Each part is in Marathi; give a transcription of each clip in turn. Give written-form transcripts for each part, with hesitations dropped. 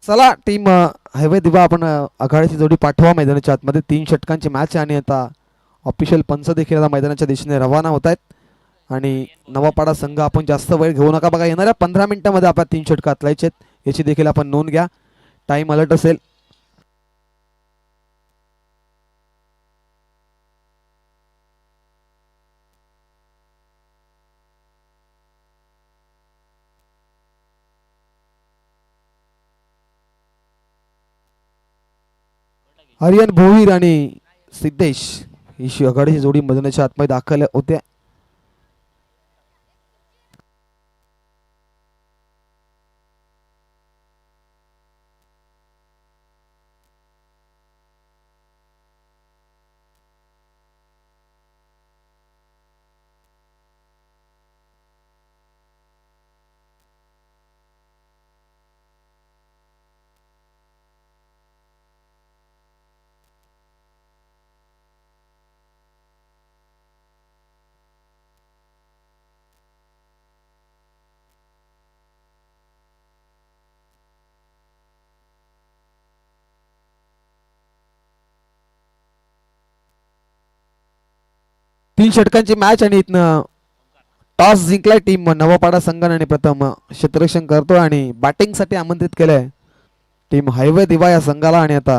चला टीम हायवे दिवा आपण आघाडीची जोडी पाठवा मैदानाच्या आतमध्ये. 3 षटकांची मॅच आहे आणि आता ऑफिशियल पंच देखील आता मैदानाच्या दिशेने रवाना होत आहेत आणि नवापाडा संघ आपण जास्त वेळ घेऊ नका बघा. येणाऱ्या 15 मिनिटांमध्ये आपल्या 3 षटक आतलायचे आहेत याची देखील आपण नोंद घ्या. टाइम अलर्ट असेल. आर्यन भोईर आणि सिद्धेश ही आघाडीची जोडी मैदानाच्या आतमध्ये दाखल होत्या. तीन षटकांची मॅच आणि इथनं टॉस जिंकलाय टीम नवापाडा संघाने आणि प्रथम क्षेत्ररक्षण करतोय आणि बॅटिंगसाठी आमंत्रित केलंय टीम हायवे दिवा या संघाला. आणि आता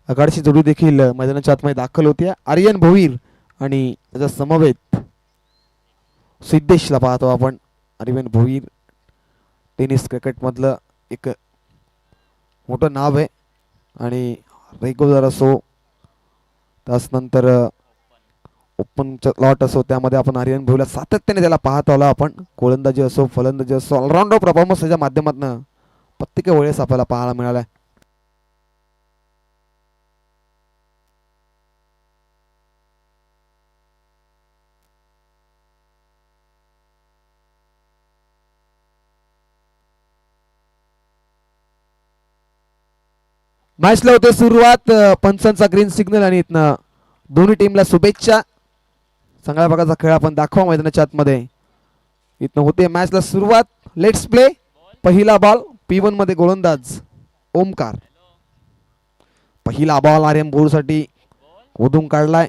आघाडीची जोडी देखील मैदानाच्या आतमध्ये दाखल होती. आर्यन भोईर आणि त्याच्या समवेत सिद्धेशला पाहतो आपण. आर्यन भोईर टेनिस क्रिकेटमधलं एक मोठं नाव आहे आणि रेग्युलर असो त्यानंतर ओपनचा लॉट असो त्यामध्ये आपण आर्यन भोईरला सातत्याने त्याला पाहत आलो आपण. गोलंदाजी असो फलंदाजी असो ऑलराऊंडर परफॉर्मन्स त्याच्या माध्यमातून प्रत्येक वेळेस आपल्याला पाहायला मिळालाय. मॅचला होते सुरुवात. पंचांचा ग्रीन सिग्नल आणि इथनं दोन्ही टीमला शुभेच्छा. चांगल्या प्रकारचा खेळ आपण दाखवा मैदानाच्या आतमध्ये. इथनं होते मॅचला सुरुवात. Let's play. पहिला बॉल P1 मध्ये गोलंदाज ओमकार. पहिला बॉल आर्यन भोईरसाठी ओढून काढलाय.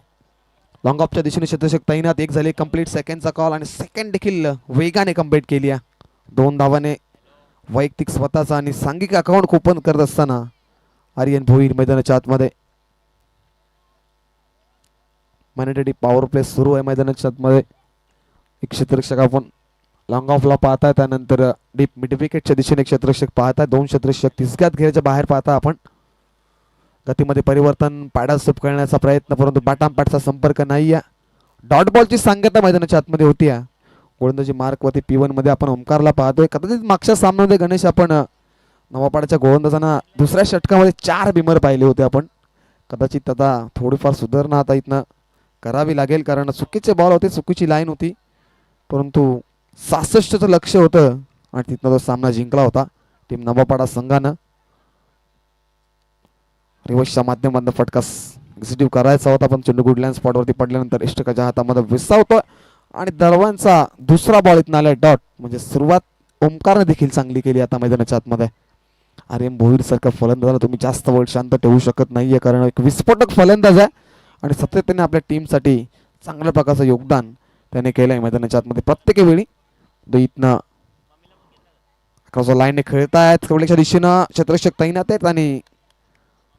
लॉंग ऑफच्या दिशेने क्षेत्ररक्षक तैनात. एक झाले कंप्लीट सेकंडचा कॉल आणि सेकंड देखील वेगाने कंप्लीट केली. 2 धावाने वैयक्तिक स्वतःचा आणि सांघिक अकाउंट ओपन करत असताना आर्यन भोईर मैदानाच्या आतमध्ये. मॅनेटरी पॉवर प्ले सुरू आहे मैदानाच्या आतमध्ये. एक क्षेत्ररक्षक आपण लॉंग ऑफला पाहताय. त्यानंतर डीप मिड विकेटच्या दिशेने क्षेत्ररक्षक पाहताय. 2 क्षेत्ररक्षक तिसऱ्यात घेण्याच्या बाहेर पाहता आपण. गतीमध्ये परिवर्तन पॅडा स्वीप करण्याचा प्रयत्न परंतु बाटांपाटचा संपर्क नाही. डॉट बॉलची सांगता मैदानाच्या आतमध्ये होती. गोलंदाजी मार्कवरती P1 मध्ये आपण ओमकारला पाहतोय. कदाचित मागच्या सामन्यामध्ये गणेश आपण नवापाड्याच्या गोलंदाजांना दुसऱ्या षटकामध्ये 4 बिमर पाहिले होते आपण. कदाचित आता थोडीफार सुधारणा आता इथनं करावी लागेल कारण चुकीचे बॉल होते चुकीची लाईन होती परंतु 66चं लक्ष होतं आणि तिथनं तो सामना जिंकला होता टीम नवापाडा संघानं. रिवर्सच्या माध्यमातून फटका एक्झिक्यूट करायचा होता पण चेंडू गुडलँड स्पॉटवरती पडल्यानंतर इष्टकाच्या हातामध्ये विसावतो आणि दरवांचा दुसरा बॉल इथनं आलाय डॉट. म्हणजे सुरुवात ओमकारने देखील चांगली केली आता मैदानाच्या आतमध्ये. आर्यन भोईर सारखा फलंदाजाला तुम्ही जास्त वेळ शांत ठेवू शकत नाहीये कारण एक विस्फोटक फलंदाज आहे आणि सातत्याने आपल्या टीमसाठी चांगल्या प्रकारचं योगदान त्याने केलंय मैदानाच्या आतमध्ये प्रत्येक वेळी. इथनं लाईनने खेळतायत. कवलेच्या दिशेनं क्षेत्ररक्षक तैनात आहेत आणि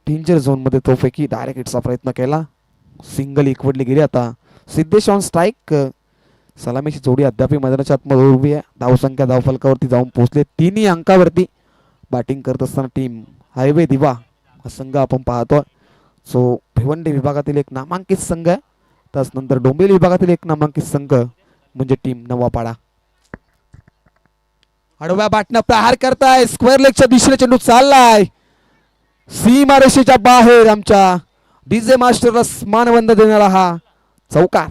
डेंजर झोन मध्ये तो फेकी डायरेक्ट हिटचा प्रयत्न केला. सिंगल एकवडली गेली. आता सिद्धेश ऑन स्ट्राईक. सलामीची जोडी अद्याप मैदानाच्या आतमध्ये उभी आहे. धावसंख्या धावफलकावरती जाऊन पोहोचले 3 अंकावरती. बॅटिंग करत असताना टीम हायवे दिवा हा संघ आपण पाहतोय. सो भिवंडी विभागातील एक नामांकित संघ आहे. त्यानंतर डोंबिवली विभागातील एक नामांकित संघ म्हणजे टीम नवापाडा. आडव्या बॅटनं प्रहार करताय. स्क्वेअर लेगच्या दिशेने चेंडू चाललाय सीमारेषेच्या बाहेर. आमच्या डीजे मास्टरला मानवंद देणारा हा चौकार.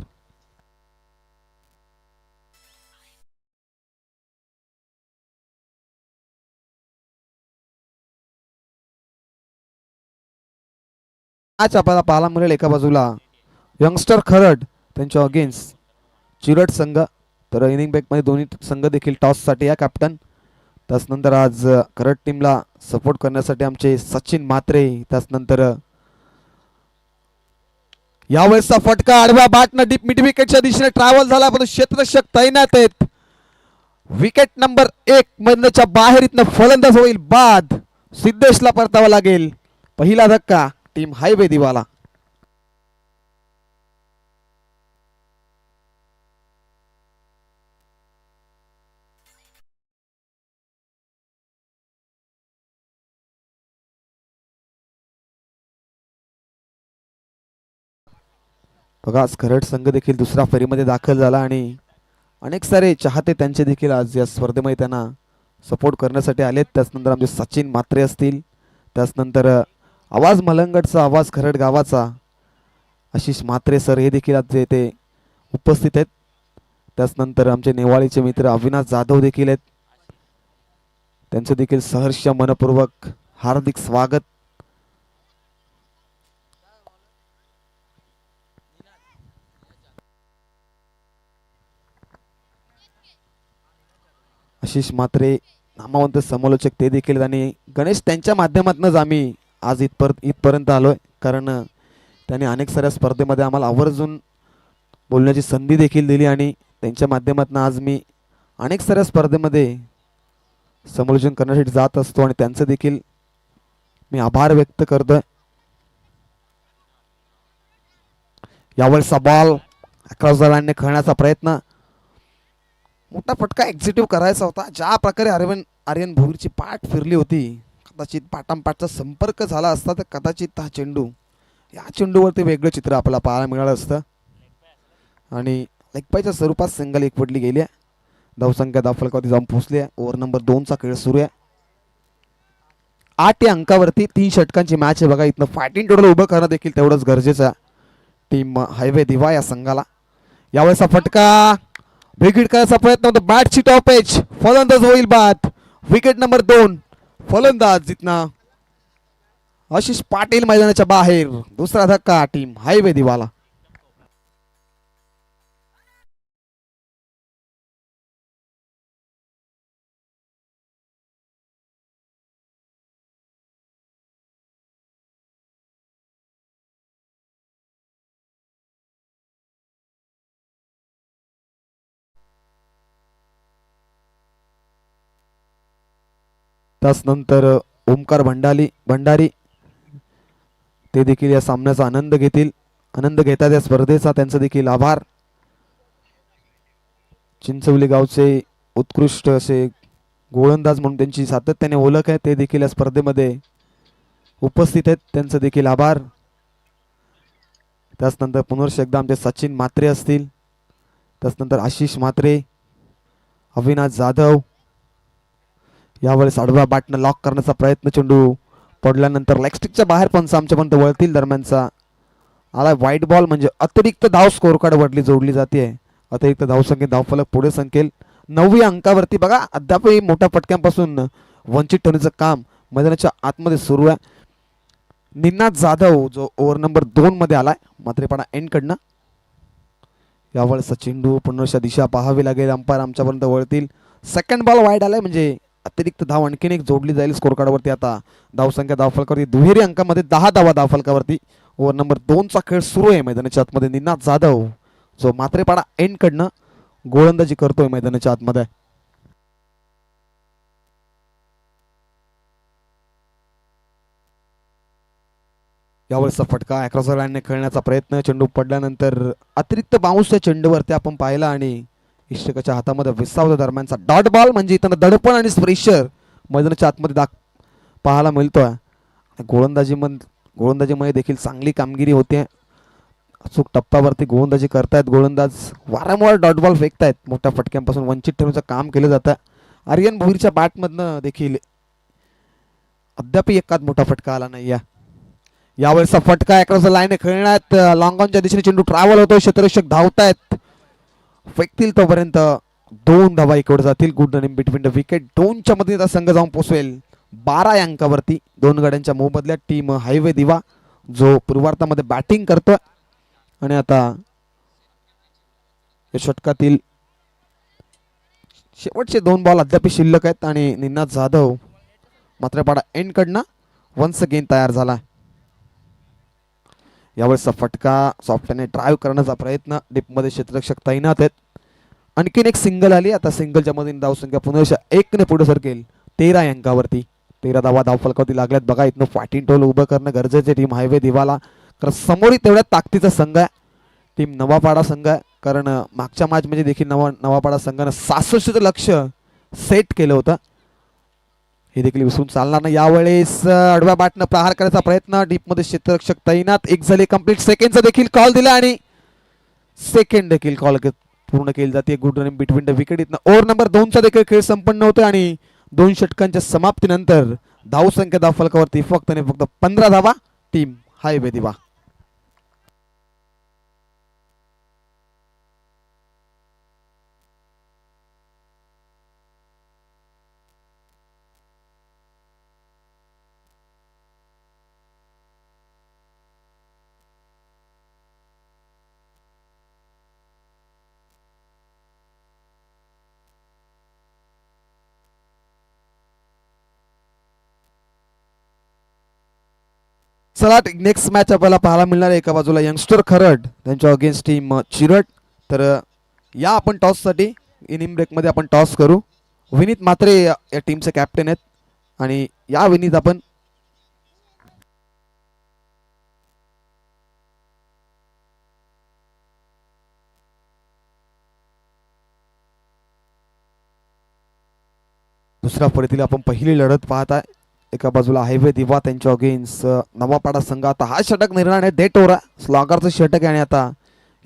मॅच आपल्याला पाहायला मिळेल. एका बाजूला यंगस्टर खरड त्यांच्या अगेन्स्ट चिरट संघ तर इनिंग ब्रेक मध्ये दोन्ही संघ देखील टॉस साठी या कॅप्टन त्याचनंतर आज करट टीमला सपोर्ट करण्यासाठी आमचे सचिन म्हात्रे, त्याचनंतर यावेळेसचा फटका आडव्या बॅटनं डीप मिड विकेटच्या दिशेने ट्रॅव्हल झाला, पण क्षेत्ररक्षक तैनात आहेत. विकेट नंबर 1 मधनच्या बाहेर इथनं फलंदाज होईल बाद. सिद्धेशला परतावा लागेल. पहिला धक्का टीम हायवे दिवाला. बघा आज खरड संघ देखील दुसऱ्या फेरीमध्ये दाखल झाला आणि अनेक सारे चाहते त्यांचे देखील आज या स्पर्धेमध्ये त्यांना सपोर्ट करण्यासाठी आलेत. त्याचनंतर आमचे सचिन म्हात्रे असतील, त्याचनंतर आवाज मलंगडचा, आवाज खरड गावाचा आशिष म्हात्रे सर हे देखील आज येथे उपस्थित आहेत. त्याचनंतर आमचे नेवाळीचे मित्र अविनाश जाधव देखील आहेत, त्यांचे देखील सहर्ष मनपूर्वक हार्दिक स्वागत. आशिष म्हात्रे नामवंत समालोचक ते देखील, आणि गणेश त्यांच्या माध्यमातूनच आम्ही आज इथपर्यंत आलोय, कारण त्यांनी अनेक साऱ्या स्पर्धेमध्ये आम्हाला आवर्जून बोलण्याची संधी देखील दिली आणि त्यांच्या माध्यमातून आज मी अनेक साऱ्या स्पर्धेमध्ये समालोचन करण्यासाठी जात असतो आणि त्यांचं देखील मी आभार व्यक्त करतोय. यावेळेस बॉल अक्रॉस द लाईनने खेळण्याचा प्रयत्न, मोठा फटका एक्झिक्यूटिव्ह करायचा होता. ज्या प्रकारे आर्यन भोईरची पाठ फिरली होती, कदाचित पाठांपाठचा संपर्क झाला असता तर कदाचित हा चेंडू, या चेंडूवरती वेगळं चित्र आपल्याला पाहायला मिळालं असतं आणि लेगपायच्या स्वरूपात सिंगल एकवटली गेली आहे. धावसंख्या धावफलकावरती जाऊन पोहोचली आहे. ओव्हर नंबर 2चा खेळ सुरू आहे. 8 या अंकावरती 3 षटकांची मॅच आहे. बघा इथनं फायटिंग टोटल उभं करणं देखील तेवढंच गरजेचं आहे टीम हायवे दिवा या संघाला. यावेळेचा फटका विकेट करायचा प्रयत्न होतो, बॅटची टॉप एज, फलंदाज होईल बाद. विकेट नंबर 2, फलंदाज जितना आशिष पाटील मैदानाच्या बाहेर. दुसरा धक्का टीम हायवे दिवाला. त्याचनंतर ओमकार भंडारी ते देखील या सामन्याचा आनंद घेतात या स्पर्धेचा, त्यांचा देखील आभार. चिंचवली गावचे उत्कृष्ट असे गोलंदाज म्हणून त्यांची सातत्याने ओळख आहे, ते देखील या स्पर्धेमध्ये उपस्थित आहेत, त्यांचा देखील आभार. त्याचनंतर पुनर्ष एकदा आमचे सचिन म्हात्रे असतील, त्याचनंतर आशिष म्हात्रे, अविनाश जाधव. यावेळेस आडव्या बॅटनं लॉक करण्याचा प्रयत्न, चेंडू पडल्यानंतर लेग स्टिकच्या बाहेर पंच आमच्यापर्यंत वळतील दरम्यानचा आला व्हाईट बॉल, म्हणजे अतिरिक्त धाव स्कोर कार्ड जोडली जाते. अतिरिक्त धावसंख्येत धावफलक पुढे संकेल. 9व्या अंकावरती बघा अद्यापही मोठ्या फटक्यांपासून वंचित ठेवण्याचं काम मैदानाच्या आतमध्ये सुरू आहे. निनाद जाधव जो ओव्हर नंबर 2 मध्ये आलाय मात्रेपाडा एंड कडनं. यावेळेस चेंडू पुनर्शा दिशा पाहावी लागेल, अंपायर आमच्यापर्यंत वळतील. सेकंड बॉल वाईड आलाय, म्हणजे अतिरिक्त धाव आणखीन एक जोडली जाईल स्कोर कार्डवरती. आता धावसंख्या धावफलकावरती दुहेरी अंकामध्ये 10 धावा धावफलकावरती. ओव्हर नंबर 2चा खेळ सुरू आहे मैदानाच्या आतमध्ये. निनाद जाधव जो मात्रेपाडा एंड कडनं गोलंदाजी करतोय मैदानाच्या आतमध्ये. यावेळेचा फटका अक्रॉस द लाईनने खेळण्याचा प्रयत्न, चेंडू पडल्यानंतर अतिरिक्त बाउन्स त्या चेंडूवरती आपण पाहिला आणि इष्टकाच्या हातामध्ये विसावल्या दरम्यानचा डॉट बॉल, म्हणजे इथं दडपण आणि प्रेशर मैदानाच्या आतमध्ये पाहायला मिळतोय. गोलंदाजीमध्ये देखील चांगली कामगिरी होते. अचूक टप्प्यावरती गोलंदाजी करतायत गोलंदाज, वारंवार डॉट बॉल फेकतायत. मोठ्या फटक्यांपासून वंचित ठेवण्याचं काम केलं जातं. आर्यन भोईरच्या बॅटमधनं देखील अद्याप एकाच मोठा फटका आला नाही. यावेळेचा फटका अक्रॉस द लाईन खेळण्यात लॉंग ऑनच्या दिशेने चेंडू ट्रॅव्हल होतो, क्षेत्ररक्षक धावतायत, फेकतील तोपर्यंत 2 धावा इकडे जातील. Good running between the wicket. 2च्या मध्ये संघ जाऊन पोहोचेल 12 अंकावरती. 2 गाड्यांच्या मोबदल्यात टीम हायवे दिवा जो पूर्वार्धामध्ये बॅटिंग करतोय आणि आता या षटकातील शेवटचे 2 बॉल अद्याप शिल्लक आहेत आणि निनाद जाधव मात्र पाडा एंड कडनं वन्स अगेन तयार झाला. यावेळेसचा फटका सॉफ्टने ड्राईव्ह करण्याचा प्रयत्न, डीपमध्ये क्षेत्ररक्षक तैनात आहेत. आणखीन एक सिंगल आली. आता सिंगलच्या मधून धावसंख्या पुन्हा 1 ने पुढे सरकेल 13 अंकावरती. 13 धावा धावफलकावरती लागल्यात. बघा इथनं फाटीन टोल उभं करणं गरजेचे टीम हायवे दिवाला, कारण समोरही तेवढ्या ताकदीचा संघ आहे टीम नवापाडा संघ आहे. कारण मागच्या मॅच मध्ये देखील नवापाडा संघानं 66 लक्ष सेट केलं होतं. हे देखील विसरून चालणार नाही. यावेळेस आडव्या बॅटनं प्रहार करायचा प्रयत्न, डीपमध्ये क्षेत्ररक्षक तैनात. एक झाली कंप्लीट. सेकंडचा देखील कॉल दिला आणि सेकंड देखील कॉल पूर्ण केली जाते. Good running between the wicket. इथनं ओव्हर नंबर 2 चा देखील खेळ संपन्न होतो आणि 2 षटकांच्या समाप्तीनंतर धावसंख्या धावफलकावरती फक्त आणि फक्त 15 धावा टीम हायवे दिवा. चला नेक्स्ट मॅच आपल्याला पाहायला मिळणार आहे. एका बाजूला यंगस्टर खरड त्यांच्या अगेन्स्ट टीम चिरट. तर या आपण टॉससाठी इनिंग ब्रेकमध्ये आपण टॉस करू. विनीत म्हात्रे या टीमचे कॅप्टन आहेत आणि या विनीत आपण दुसऱ्या फळीतील आपण पहिली लढत पाहताय. एका बाजूला हायवे दिवा त्यांच्या अगेन्स्ट नवापाडा संघ. आता हा षटक निर्णय डेट ओव्हर स्लॉगरचं षटक आहे आणि आता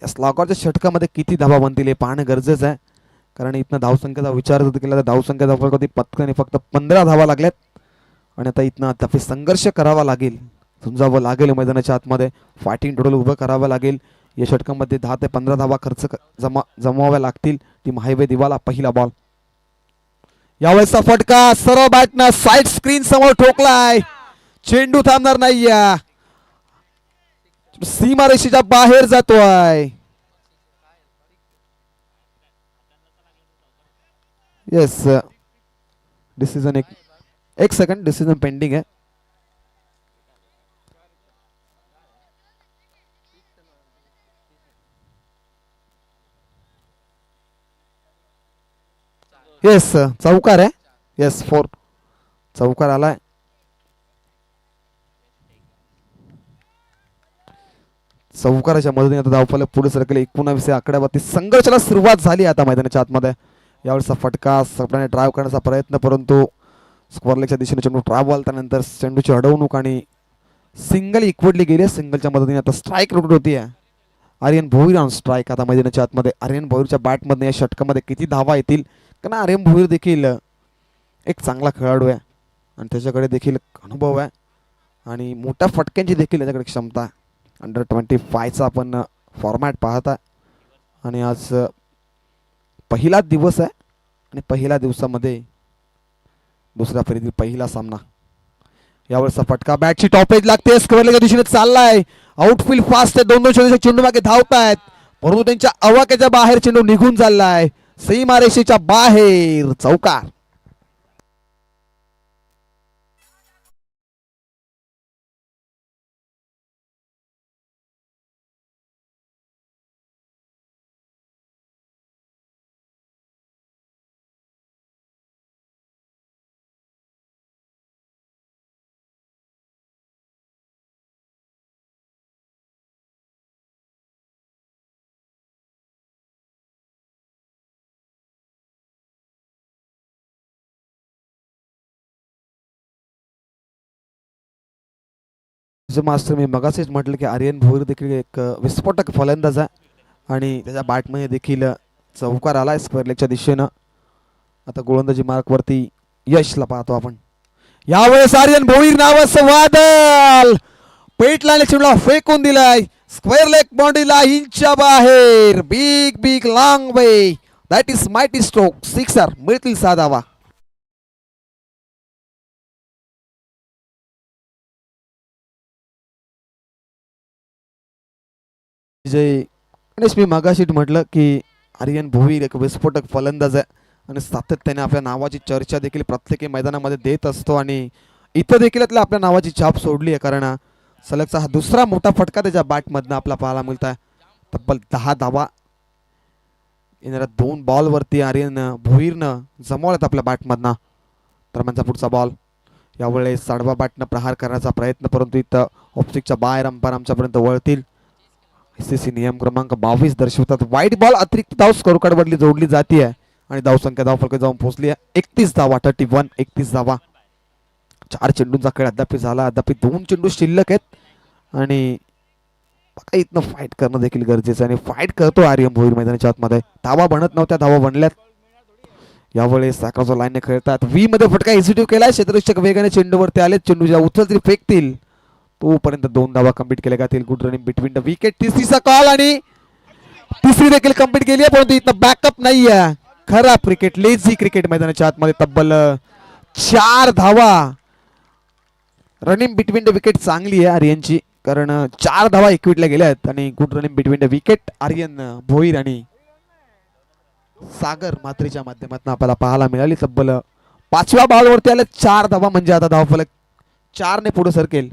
या स्लॉगरच्या षटकामध्ये किती धावा बनतील हे पाहणं गरजेचं आहे. कारण इथनं धावसंख्येचा विचार जर केला तर धावसंख्या धावफलकावरती पटकन फक्त 15 धावा लागल्यात आणि आता इथनं आता संघर्ष करावा लागेल, झुंजावं लागेल मैदानाच्या आतमध्ये. फायटिंग टोटल उभं करावं लागेल. या षटकामध्ये 10 ते 15 धावा खर्च जमवाव्या लागतील. टीम हायवे दिवाला. पहिला बॉल. यावेळेसचा फटका सर्व बॅटनं साइड स्क्रीन समोर ठोकलाय. चेंडू थांबणार नाही. सीमारेषेच्या बाहेर जातोय. येस डिसिजन एक सेकंड डिसिजन पेंडिंग आहे. येस चौकार आहे. येस 4 चौकार आलाय. चौकाराच्या मदतीने आता धावफलक पुढे सरकले. 19 आकड्यावरती संघर्षाला सुरुवात झाली आता मैदानाच्या आतमध्ये. यावेळेचा फटका सपड्याने ड्राईव्ह करण्याचा प्रयत्न, परंतु स्क्वेअरलेगच्या दिशेने चेंडू ड्राईव्ह आला. त्यानंतर चेंडूची अडवणूक आणि सिंगल इक्वडली गेली. सिंगलच्या मदतीने आता स्ट्राईक रोटेट होती. आर्यन भोईर ऑन स्ट्राईक आता मैदानाच्या आतमध्ये. आर्यन भोईरच्या बॅटमधने या षटकामध्ये किती धावा येतील, कारण आर्यन भोईर देखील एक चांगला खेळाडू आहे आणि त्याच्याकडे देखील अनुभव आहे आणि मोठ्या फटक्यांची देखील त्याच्याकडे क्षमता आहे. अंडर 25चा आपण फॉर्मॅट पाहता आणि आज पहिलाच दिवस आहे आणि पहिल्या दिवसामध्ये दुसऱ्या फेरीतील पहिला सामना. यावेळेचा फटका बॅटची टॉपेज लागते. स्क्वेअरलेगच्या दिशेने चाललाय. आउटफील्ड फास्ट आहे. 2-2 चेंडू मागे धावतायत, परंतु त्यांच्या आवाक्याच्या बाहेर चेंडू निघून चाललाय. सीमारेषेच्या बाहेर. चौकार. मास्टर मी मगाशीच म्हटलं की आर्यन भोईर देखील एक विस्फोटक फलंदाज आहे आणि त्याच्या बॅटमध्ये देखील चौकार आलाय स्क्वेअरलेगच्या दिशेनं. आता गोलंदाजी मार्कवरती यशला पाहतो आपण. यावेळेस आर्यन भोईर नावाचं वादळ पेटला आणि चेंडूला फेकून दिलाय. स्क्वेअरलेग बाउंड्रीला इंचच्या बाहेर. Big big long way. That is mighty stroke. Sixer. मिळतील 6 धावा. गणेश मी मागाशी म्हटलं की आर्यन भोईर एक विस्फोटक फलंदाज आहे आणि सातत्याने आपल्या नावाची चर्चा देखील प्रत्येक मैदानामध्ये देत असतो आणि इथं देखील आपल्या नावाची छाप सोडली आहे. कारण सलगचा हा दुसरा मोठा फटका त्याच्या बॅटमधनं आपला पाहायला मिळत आहे. तब्बल 10 धावा येणाऱ्या 2 बॉलवरती आर्यन भोईरनं जमवल्यात आपल्या बॅटमधनं. दरम्यानचा पुढचा बॉल यावेळेस आडवा बॅटनं प्रहार करण्याचा प्रयत्न, परंतु इथं ऑप्स्टिकच्या बाहेर अंपायर आमच्यापर्यंत वळतील. ICC नियम क्रमांक 22 दर्शवतात वाईट बॉल अतिरिक्त धाव स्कोर कार्ड वरली जोडली जाते आणि धावसंख्या धावफलकात जाऊन पोहोचली आहे 31 धावा. 31 31 धावा. 4 चेंडूंचा खेळ अद्याप झाला. अद्याप 2 चेंडू शिल्लक आहेत आणि इथनं फाईट करणं देखील गरजेचं आहे आणि फाईट करतो आर्यन भोईर मैदानाच्या आतमध्ये. धावा बनत नव्हत्या, धावा बनल्यात. यावेळेस साकाजो लाईनने खेळतात. व्ही मध्ये फटका एक्झिक्यूट केलाय. क्षेत्ररक्षक वेगाने चेंडूवरती आले. चेंडू ज्या उचलतील फेकतील तोपर्यंत 2 धावा कंप्लीट केल्या जातील. Good running between the wicket. तिसरीचा कॉल आणि तिसरी देखील कंप्लीट केली आहे, परंतु इथं बॅकअप नाहीये. खराब क्रिकेट, लेझी क्रिकेट मैदानाच्या आतमध्ये. तब्बल 4 धावा. रनिंग बिटवीन द विकेट चांगली आहे आर्यनची, कारण 4 धावा इक्विटला गेल्या आहेत आणि good running between the wicket Aryan Bhoir आणि सागर मात्रेच्या माध्यमातून आपल्याला पाहायला मिळाली. तब्बल 5व्या बॉलवरती आले 4 धावा, म्हणजे आता धावफलक 4 ने पुढे सरकेल.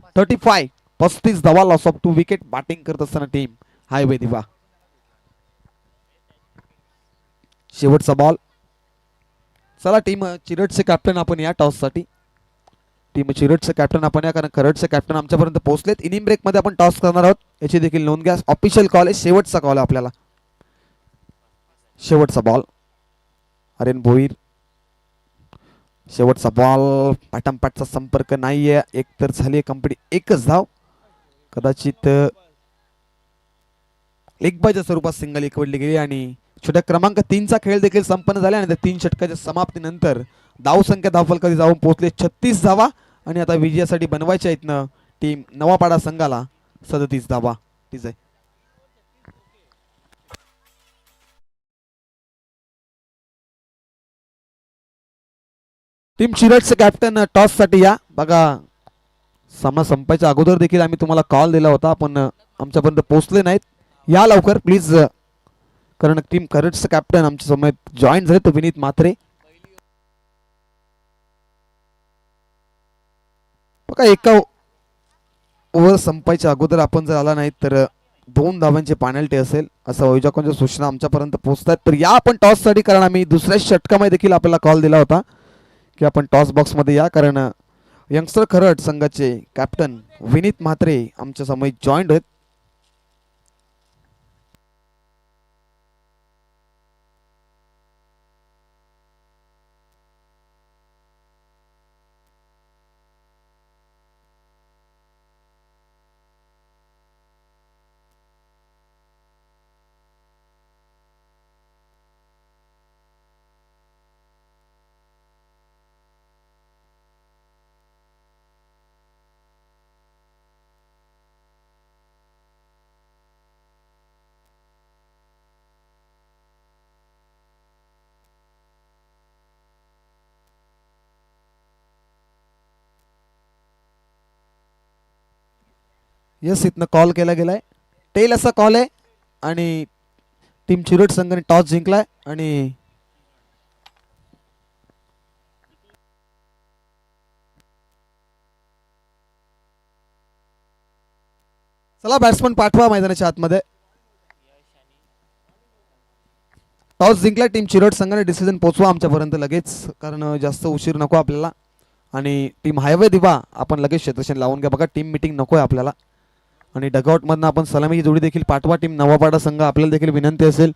35 धावा, लॉस ऑफ 2 विकेट. बॅटिंग करत असताना टीम हायवे दिवा. शेवटचा बॉल. चला टीम चिरटचे कॅप्टन आपण या टॉस साठी. टीम चिरटचे कॅप्टन आपण या, कारण खरडचे कॅप्टन आमच्यापर्यंत पोहोचलेत. इनिंग ब्रेक मध्ये आपण टॉस करणार आहोत, याची देखील नोंद घ्या. ऑफिशियल कॉल आहे, शेवटचा कॉल आहे आपल्याला. शेवटचा बॉल आर्यन भोईर. शेवटचा बॉल. पाठमपाठचा संपर्क नाहीये. एक तर झाली कंप्लीट, एकच धाव. कदाचित लेग बायच्या स्वरूपात सिंगल एकवडली गेली आणि षटक क्रमांक 3 चा खेळ देखील संपन्न झाला आणि त्या 3 षटकाच्या समाप्तीनंतर धावसंख्या धावफलकात जाऊन पोहोचले 36 धावा आणि आता विजयासाठी बनवायच्या इथनं टीम नवापाडा संघाला 37 धावा. ठीक आहे. टीम चिरटचे कॅप्टन टॉस साठी या. बघा सामना संपायच्या अगोदर देखील आम्ही तुम्हाला कॉल दिला होता, पण आमच्यापर्यंत पोहोचले नाहीत. या लवकर प्लीज, कारण टीम खरडचे कॅप्टन आमच्या समोर जॉईन झाले तो विनीत म्हात्रे. बघा एका ओव्हर संपायच्या अगोदर आपण जर आला नाही तर 2 धावांची पेनल्टी असेल असं आयोजकांच्या सूचना आमच्यापर्यंत पोहोचतात. तर या आपण टॉस साठी, कारण आम्ही दुसऱ्या षटकामध्ये देखील आपल्याला कॉल दिला होता की आपण टॉस बॉक्स मध्ये या, कारण यंगस्टर खरड संघाचे कॅप्टन विनीत म्हात्रे आमच्या समोर जॉईंट आहेत. यस, इथनं कॉल केला गेलाय. टेल असा कॉल आहे आणि टीम चिरट संघाने टॉस जिंकलाय आणि चला बॅट्समन पाठवा मैदानाच्या आतमध्ये. टॉस जिंकला टीम चिरट संघाने. डिसिजन पोचवा आमच्यापर्यंत लगेच, कारण जास्त उशीर नको आपल्याला. आणि टीम हायवे दिवा आपण लगेच क्षेत्रक्षण लावून घ्या. बघा टीम मीटिंग नको आहे आपल्याला. आणि डगआउट मधनं आपण सलामीची जोडी देखील पाठवा. टीम नवापाडा संघ आपल्याला देखील विनंती असेल.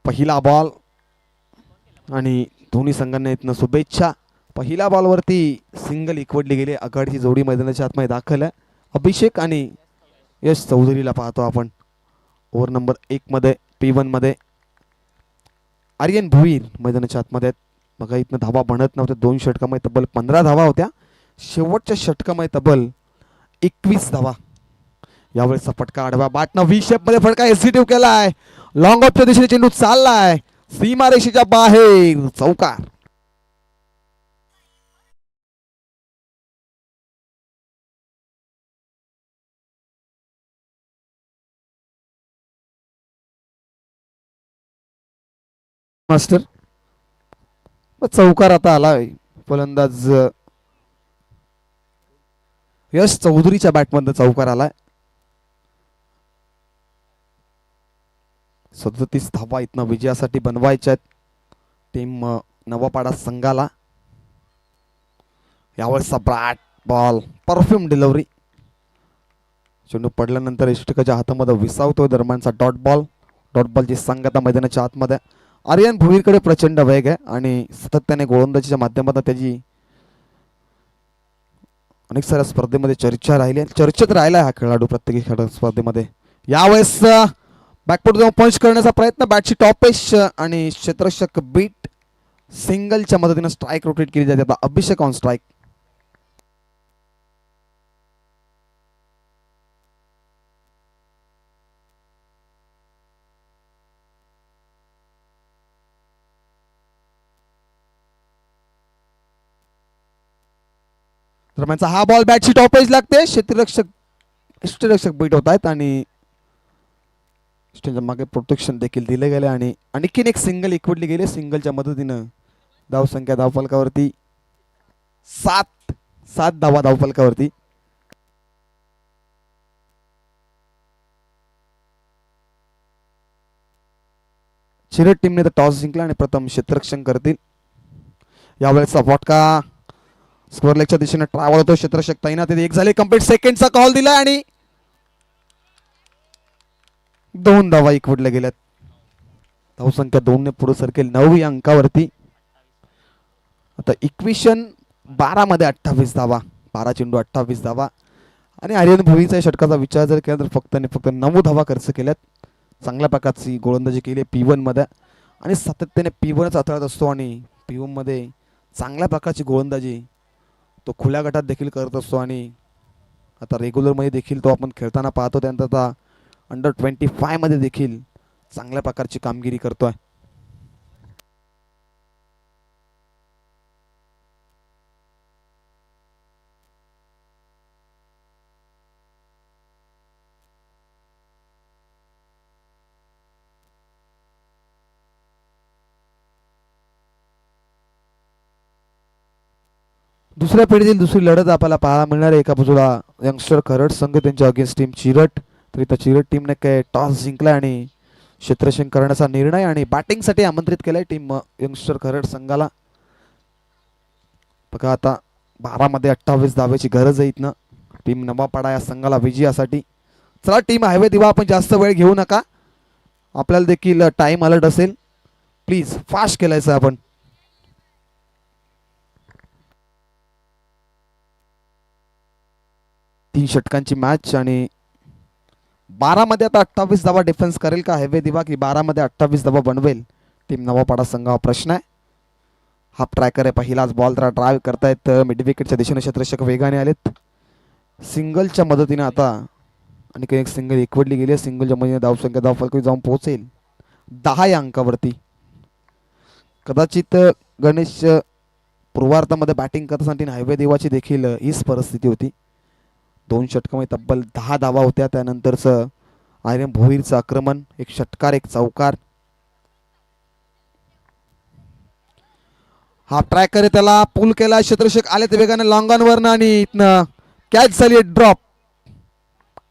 पहिला बॉल आणि दोन्ही संघांना इथनं शुभेच्छा. पहिल्या बॉलवरती सिंगल एकवटली गेली. आघाडीची जोडी मैदानाच्या आतमध्ये दाखल आहे. अभिषेक आणि यश चौधरीला पाहतो आपण. ओव्हर नंबर 1 मध्ये P1 मध्ये आर्यन भुईर मैदानाच्या आतमध्ये आहेत. बघा इथनं धावा बनत नव्हत्या. 2 षटकामध्ये तब्बल 15 धावा होत्या. शेवटच्या षटकामध्ये तब्बल 21 धावा. यावेळेसचा फटका आडवा बॅटनं व्ही शेप मध्ये फटका एसिटिव्ह केलाय. लॉंग ऑफच्या दिशेने चेंडू चाललाय सीमारेषेच्या बाहेर. चौकार. मास्टर चौकार आता आलाय. फलंदाज यश चौधरीच्या बॅटमधनं चौकार आलाय. 37 धावा इथनं विजयासाठी बनवायच्या टीम नवापाडा संघाला. यावेळेसचा ब्रॅट बॉल परफ्यूम डिलिव्हरी. चेंडू पडल्यानंतर इष्टकाच्या हातामध्ये विसावतोय. दरम्यानचा डॉट बॉल. डॉट बॉलची संगता मैदानाच्या आतमध्ये. आर्यन भुईरकडे प्रचंड वेग आहे आणि सातत्याने गोलंदाजीच्या माध्यमातून त्याची अनेक साऱ्या स्पर्धेमध्ये चर्चेत राहिला हा खेळाडू प्रत्येक स्पर्धेमध्ये. यावेळेस बॅकफूट जाऊन पंच करण्याचा प्रयत्न. बॅटची टॉपेश आणि क्षेत्ररक्षक बीट सिंगलच्या मदतीने स्ट्राईक रोटेट केली जाते. आता अभिषेक ऑन स्ट्राईक. दरम्यानचा हा बॉल बॅटची टॉपेज लागते. क्षेत्ररक्षक बीट होत आहेत आणि मागे प्रोटेक्शन देखील दिले गेले आणि आणखीन एक सिंगल एकवटली गेली. सिंगलच्या मदतीनं धावसंख्या धावफलकावरती 7 धावा धावफलकावरती. चिरट टीमने तर टॉस जिंकला आणि प्रथम क्षेत्ररक्षण करतील. यावेळेसचा फटका स्क्वेअर लेगच्या दिशेने ट्रॅव्हल होतो. क्षेत्ररक्षक तैनात. एक झाले कंप्लीट. सेकंडचा कॉल दिला आणि 2 धावा एकवटल्या गेल्यात. धावसंख्या 2 ने पुढे सरकेल 9 या अंकावरती. आता इक्वेशन 12 मध्ये 28 धावा. 12 चेंडू 28 धावा. आणि आर्यन भुईरच्या षटकाचा विचार जर केला तर फक्त 9 धावा खर्च केल्यात. चांगल्या प्रकारची गोलंदाजी केली P1 मध्ये आणि सातत्याने P1च हाताळत असतो आणि P1 मध्ये चांगल्या प्रकारची गोलंदाजी तो खुल्या गटात देखील करत असतो आणि आता रेग्युलर मध्ये देखील तो आपण खेळताना पाहतो. त्यानंतर आता अंडर 25 मध्ये देखील चांगल्या प्रकारची कामगिरी करतोय. दुसऱ्या फेरीतील दुसरी लढत आपल्याला पाहायला मिळणार आहे. एका बाजूला यंगस्टर खरड संघ त्यांच्या अगेन्स्ट टीम चिरट. तरी त्या चिरट टीमने काय टॉस जिंकला आणि क्षेत्ररक्षण करण्याचा निर्णय आणि बॅटिंगसाठी आमंत्रित केलंय टीम यंगस्टर खरड संघाला. बघा आता 12 मध्ये 28 धावेची गरज आहे इथनं टीम नवापाडा या संघाला विजयासाठी. चला टीम हायवे दिवा. आपण जास्त वेळ घेऊ नका. आपल्याला देखील टाइम अलर्ट असेल. प्लीज फास्ट खेळायचं आपण. तीन षटकांची मॅच आणि 12 मध्ये आता 28 धावा डिफेन्स करेल का हायवे दिवा की 12 मध्ये 28 धावा बनवेल टीम नवापाडा संघ प्रश्न आहे. हाफ ट्रॅकर आहे. पहिलाच बॉल त्याला ड्राईव्ह करतायत. मिड विकेटच्या दिशेने क्षेत्ररक्षक वेगाने आलेत. सिंगलच्या मदतीने आता आणि काही एक सिंगल एकवटली गेली. सिंगलच्या मदतीने धावसंख्या धावफलकावर जाऊन पोहोचेल 10 या अंकावरती. कदाचित गणेश पूर्वार्धामध्ये बॅटिंग करताना हायवे देवाची देखील हीच परिस्थिती होती. 2 षटकामध्ये तब्बल 10 धावा होत्या. त्यानंतरचं आर्यन भोईरचं आक्रमण. एक षटकार एक चौकार. हाफ ट्रॅकर त्याला पुल केला. क्षेत्ररक्षक आले ते वेगाने लॉंग ऑन वरनं आणि इथनं कॅच झाली. Drop.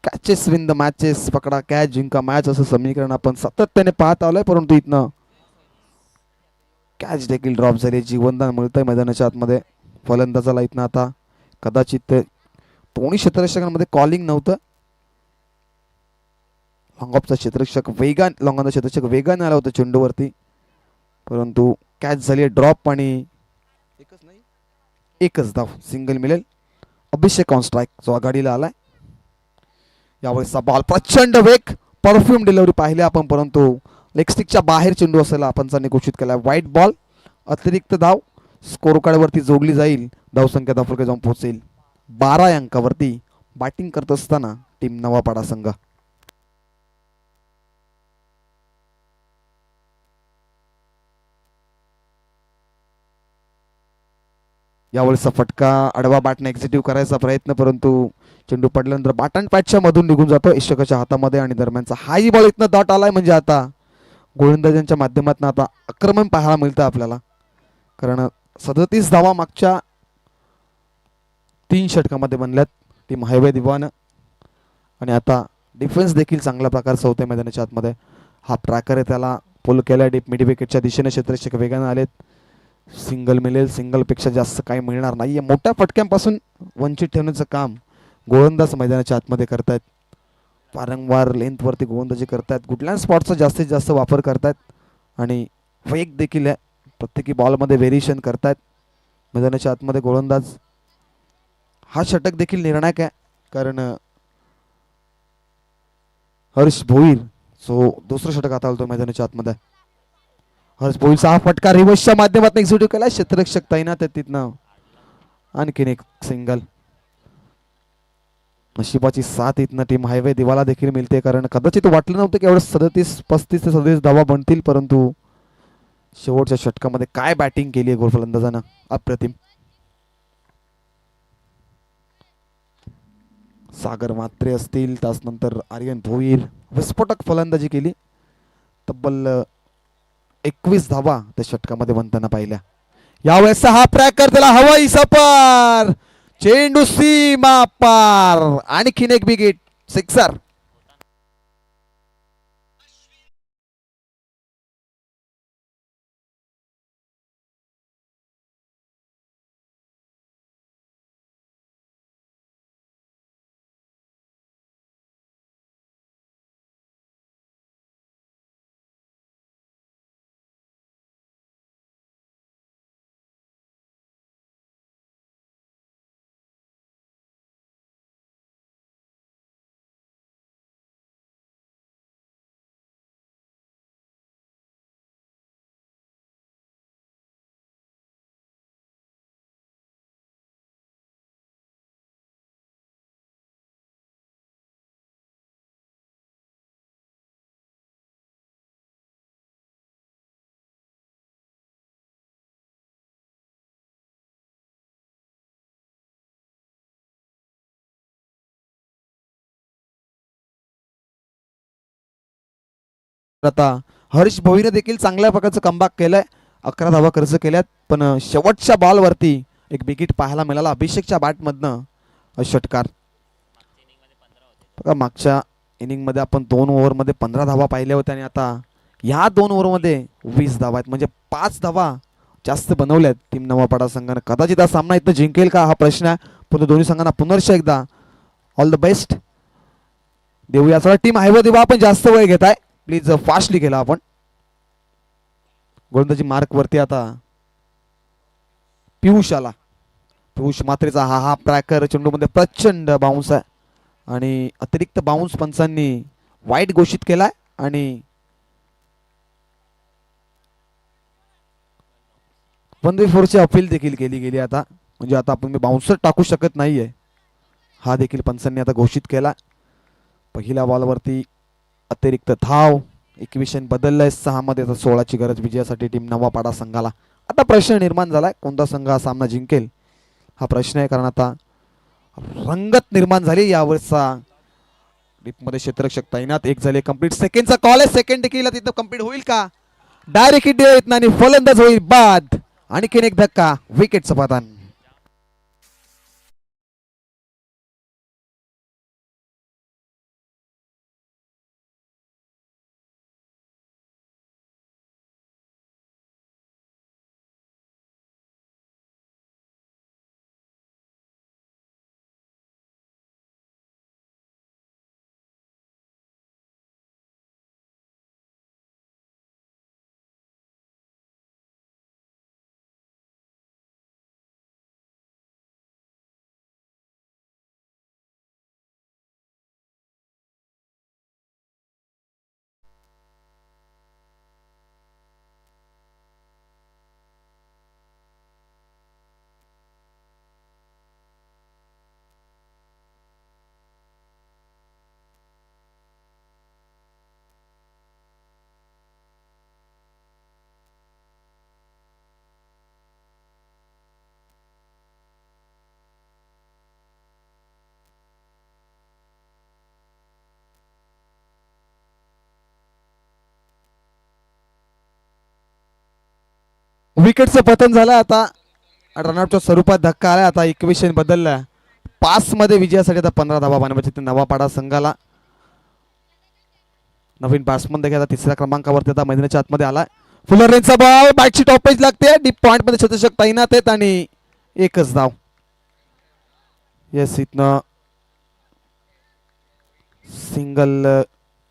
Catches win the matches. पकडा कॅच जिंका मॅच असं समीकरण आपण सातत्याने पाहत आलोय. परंतु इथनं कॅच देखील ड्रॉप झाली. जीवनदान मिळतंय मैदानाच्या आतमध्ये फलंदाजाला. इथनं आता कदाचित दोन्ही क्षेत्ररक्षकांमध्ये कॉलिंग नव्हतं. लॉंगऑफचा क्षेत्ररक्षक लॉंगॉनचा क्षेत्ररक्षक वेगाने आला होता चेंडूवरती, परंतु कॅच झाली ड्रॉप आणि एकच धाव सिंगल मिळेल. अभिषेक ऑन स्ट्राईक जो आघाडीला आलाय. यावेळेसचा बॉल प्रचंड वेग, परफ्यूम डिलिव्हरी पाहिले आपण, परंतु लेग स्टिकच्या बाहेर चेंडू असायला पंचांनी घोषित केला. व्हाईट बॉल, अतिरिक्त धाव स्कोर कार्डवरती जोडली जाईल. धावसंख्या धावफलकावर जाऊन पोहोचेल 12 अंकावरती. बॅटिंग करत असताना टीम नवापाडा संघ. यावेळेसचा फटका आडवा बॅटने एक्झिक्यूट करायचा प्रयत्न, परंतु चेंडू पडल्यानंतर बॅटन पॅचच्या मधून निघून जातो इशकाच्या हातामध्ये आणि दरम्यानचा हाई बॉल इथनं डॉट आलाय. म्हणजे आता गोलंदाजांच्या माध्यमातून आता आक्रमण पाहायला मिळतं आपल्याला, कारण 37 धावा मागच्या 3 षटकामध्ये बनल्यात टीम हायवे दिवान. आणि आता डिफेन्स देखील चांगल्या प्रकारचा होत्या मैदानाच्या आतमध्ये. हा ट्रॅकर आहे त्याला पुल केला डीप मिड विकेटच्या दिशेने. क्षेत्ररक्षक वेगाने आलेत. सिंगल मिळेल, सिंगलपेक्षा जास्त काही मिळणार नाही. मोठ्या फटक्यांपासून वंचित ठेवण्याचं काम गोलंदाज मैदानाच्या आतमध्ये करतायत. वारंवार लेंथवरती गोलंदाजी करतायत, कुठल्या स्पॉटचा जास्तीत जास्त वापर करतायत आणि वेग देखील आहे. प्रत्येकी बॉलमध्ये व्हेरिएशन करतायत मैदानाच्या आतमध्ये गोलंदाज. हा षटक देखील निर्णायक आहे, कारण हर्ष भोईर जो दुसरं षटक आता आलतो मैदानाच्या आतमध्ये. हर्ष भोईरचा हा फटका रिव्हर्सच्या माध्यमातून एक्झिक्यूट केला. क्षेत्ररक्षक तैनात आहे तिथनं. आणखीन एक सिंगल. नशिबाची साथ इथनं टीम हायवे दिवाला देखील मिळते, कारण कदाचित वाटलं नव्हतं की एवढं 35 ते 37 धावा बनतील, परंतु शेवटच्या षटकामध्ये काय बॅटिंग केली आहे गोलफलंदाजानं, अप्रतिम. सागर म्हात्रे असतील, त्यानंतर आर्यन भोईर विस्फोटक फलंदाजी केली. तब्बल 21 धावा त्या षटकामध्ये बनताना पाहिल्या. यावेळेस हा ट्रॅकर त्याला हवाई सपार, चेंडू सीमा पार, आणखीन एक विकेट, सिक्सर. आता हर्ष भोईने देखील चांगल्या प्रकारचं कमबॅक केलंय. 11 धावा खर्च केल्यात, पण शेवटच्या बॉलवरती एक विकेट पाहायला मिळाला अभिषेकच्या बॅटमधनं षटकार. बघा मागच्या इनिंगमध्ये आपण 2 ओव्हरमध्ये 15 धावा पाहिल्या होत्या आणि आता ह्या 2 ओव्हरमध्ये 20 धावा आहेत, म्हणजे 5 धावा जास्त बनवल्यात टीम नवापाडा संघानं. कदाचित हा सामना इथं जिंकेल का हा प्रश्न आहे, पण दोन्ही संघांना पुनर्ष एकदा ऑल द बेस्ट देऊया. सगळा टीम हायवे दिवा आपण जास्त वेळ घेत आहे, प्लीज फास्टली केला आपण. गोलंदाजी मार्क वरती आता पियुष आला. पियुष मात्रेचा हा हाफ ट्रॅकर चेंडूमध्ये प्रचंड बाउन्स आहे आणि अतिरिक्त बाउन्स पंचांनी वाईट घोषित केलाय आणि 1v4ची अपील देखील केली गेली आता, म्हणजे आता आपण बाउन्सर टाकू शकत नाहीये, हा देखील पंचांनी आता घोषित केला. पहिल्या बॉलवरती अतिरिक्त धाव, इक्वेशन बदललंय 6 मध्ये, 16ची गरज विजयासाठी टीम नवापाडा संघाला. आता प्रश्न निर्माण झालाय कोणता संघ हा सामना जिंकेल हा प्रश्न आहे, कारण आता रंगत निर्माण झाली. यावरचा मध्ये क्षेत्ररक्षक तैनात, एक झाले कंप्लीट. सेकंडचा कॉल आहे, सेकंड देखील तिथं कंप्लीट होईल का, डायरेक्ट हिट येत नाही, फलंदाज होईल बाद. आणखीन एक धक्का, विकेटचं पतन. विकेटचं पतन झालं. आता रनआउटच्या स्वरूपात धक्का आला. आता इक्वेशन बदललं. 5 मध्ये विजयासाठी आता 15 धावा पाण्यामध्ये नवापाडा संघाला. नवीन बॅट्समन देखील आता तिसऱ्या क्रमांकावरती आता मैदानाच्या आतमध्ये आला. फुलर रेनचा बॉल बॅटची टॉपेज लागते. डीप पॉइंट मध्ये शतशक तैनात आहेत आणि एकच धाव. येस इथनं सिंगल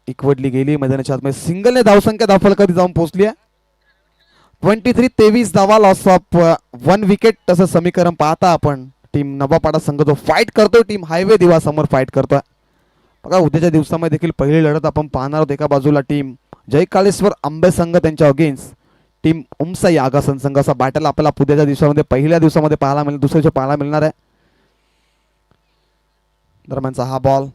इकवडली गेली मैदानाच्या आतमध्ये. सिंगलने धावसंख्या धावफलकावरती जाऊन पोहोचली आहे. 23 धावा, लॉस ऑफ 1 विकेट असं समीकरण पाहता आपण. टीम नवापाडा संघ जो फाईट करतोय, टीम हायवे दिवा समोर फाईट करतोय. बघा उद्याच्या दिवसामध्ये देखील पहिली लढत आपण पाहणार आहोत. एका बाजूला टीम जय काळेश्वर आंबे संघ त्यांच्या अगेन्स्ट टीम उमसाई आगासन संघ. असा बॅटल आपल्याला उद्याच्या दिवसामध्ये पहिल्या दिवसामध्ये पाहायला मिळेल, दुसऱ्या दिवशी पाहायला मिळणार आहे. दरम्यानचा हा बॉल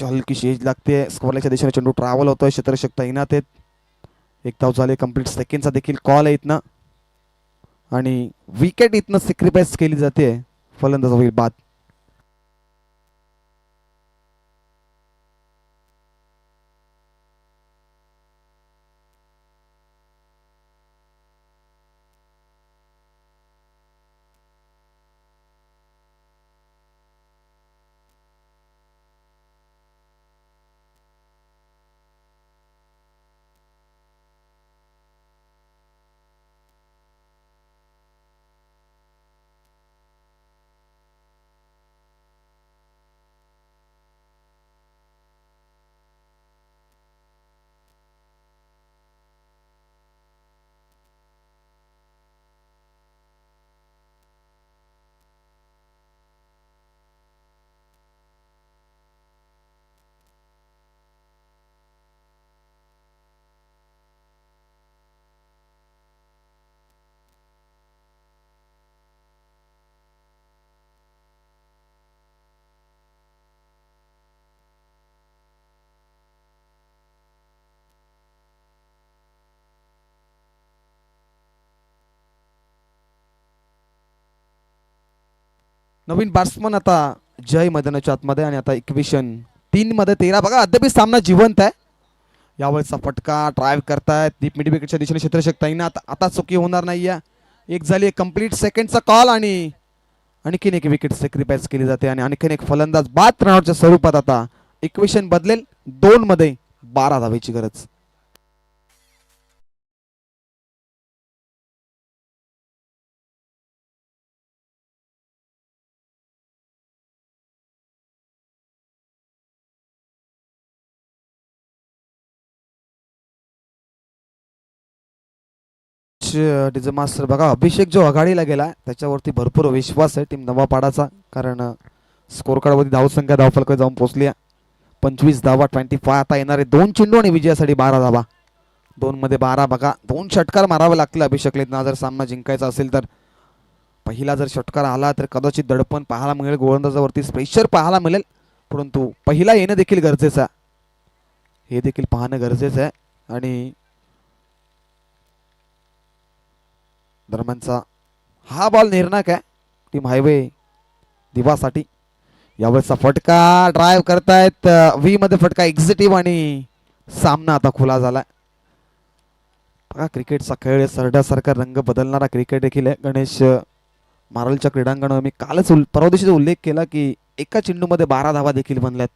हलकी शेज लागते. स्कोरलाच्या दिशेने चेंडू ट्रॅव्हल होतोय. क्षेत्ररक्षक तैनात आहेत. एक धाव झाले कंप्लीट. सेकंडचा देखील कॉल आहे इथनं आणि विकेट इथनं सॅक्रिफाईस केली जाते. फलंदाज होईल बाद. नवीन बॅट्समन आता जय मैदानाच्या आतमध्ये आणि आता इक्वेशन 3 मध्ये 13. बघा अद्याप सामना जिवंत आहे. यावेळेचा फटका ड्राईव्ह करतायत. डीप मिड विकेटच्या दिशेने क्षेत्ररक्षक तैनात. आता चुकी होणार नाहीये. एक झाली कंप्लीट. सेकंडचा कॉल आणि आणखीन एक विकेट सॅक्रिफाईस केली जाते आणि आणखीन एक फलंदाज बाद. रनआउटच्या स्वरूपात आता इक्वेशन बदलेल. 2 मध्ये 12 धावेची गरज. डीजे मास्टर बघा अभिषेक जो आघाडीला गेला त्याच्यावरती भरपूर विश्वास आहे टीम नवापाडाचा. कारण स्कोर कार्डवरती धावसंख्या धावफलकावर जाऊन पोहोचली आहे. 25 धावा 25. आता येणारे 2 चेंडू आणि विजयासाठी 12 धावा. 2 मध्ये 12. बघा 2 षटकार मारावे लागतील अभिषेकला जर सामना जिंकायचा असेल तर. पहिला जर षटकार आला तर कदाचित दडपण पाहायला मिळेल, गोलंदाजावरती प्रेशर पाहायला मिळेल. परंतु पहिला येणं देखील गरजेचं आहे. हे देखील पाहणं गरजेचं आहे. आणि दरम्यानचा हा बॉल निर्णायक आहे टीम हायवे दिवासाठी. यावेळेचा फटका ड्राईव्ह करतायत. व्ही मध्ये फटका एक्झिटिव्ह आणि सामना आता खुला झालाय. बघा क्रिकेटचा खेळ सरड्यासारखा रंग बदलणारा क्रिकेट देखील आहे. गणेश मारलच्या क्रीडांगणावर मी कालच परवा दिवशीचा उल्लेख केला की एका चेंडूमध्ये 12 धावा देखील बनल्यात.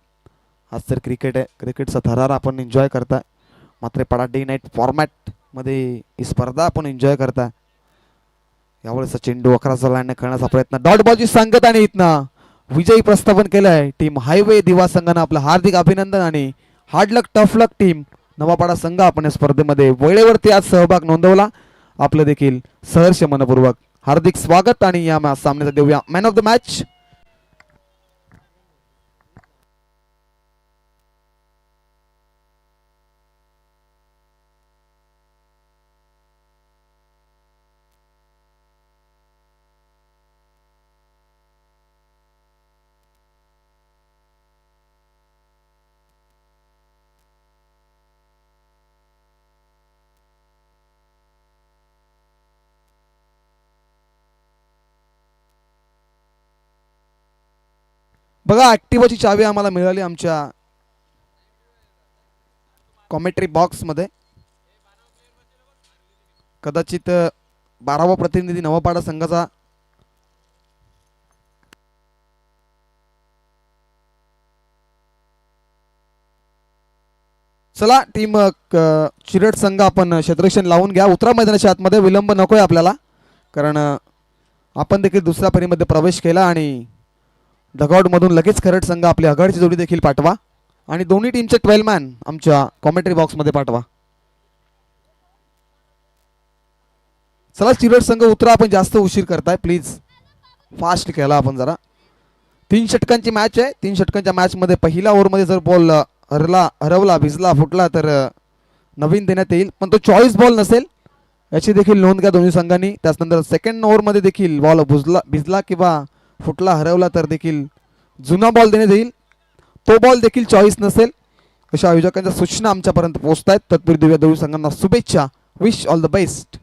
आज तर क्रिकेट आहे. क्रिकेटचा थरार आपण एन्जॉय करताय. मात्र पडा डे नाईट फॉर्मॅट मध्ये ही स्पर्धा आपण एन्जॉय करताय. यावेळेस चेंडू 11 लाईनने खेळण्याचा प्रयत्न. डॉट बॉलची सांगत आणि इथनं विजयी प्रस्थापन केलंय टीम हायवे दिवा संघानं. आपलं हार्दिक अभिनंदन आणि हार्ड लक टफ लक टीम नवापाडा संघ. आपण या स्पर्धेमध्ये वेळेवरती आज सहभाग नोंदवला. आपलं देखील सहर्ष मनपूर्वक हार्दिक स्वागत. आणि या सामन्याचा देऊया मॅन ऑफ द मॅच. बघा ऍक्टिव्हाची चावी आम्हाला मिळाली आमच्या कॉमेंट्री बॉक्स मध्ये. कदाचित 12वा प्रतिनिधी नवापाडा संघाचा. चला टीम चिरट संघ आपण क्षेत्ररक्षण लावून घ्या. उतरा मैदानाच्या आतमध्ये, विलंब नकोय आपल्याला, कारण आपण देखील दुसऱ्या फेरीमध्ये प्रवेश केला आणि डगआउट मधून लगेच खरड संघ आपली आघाडीची जोडी देखील पाठवा आणि दोन्ही टीमचे 12 मॅन आमच्या कॉमेंट्री बॉक्समध्ये पाठवा. चला चिरट संघ उतरा, आपण जास्त उशीर करताय, प्लीज फास्ट केला आपण जरा. 3 षटकांची मॅच आहे. 3 षटकांच्या मॅच मध्ये पहिल्या ओव्हरमध्ये जर बॉल हरवला, भिजला, फुटला तर नवीन देण्यात येईल, पण तो चॉईस बॉल नसेल याची देखील नोंद घ्या दोन्ही संघांनी. त्यानंतर सेकंड ओव्हरमध्ये देखील बॉल भिजला किंवा फुटला, हरवला तर देखील जुना बॉल देण्यात येईल, तो बॉल देखील चॉईस नसेल. अशा आयोजकांच्या सूचना आमच्यापर्यंत पोहोचत आहेत. तत्पूर्वी दोन्ही संघांना शुभेच्छा. Wish all the best.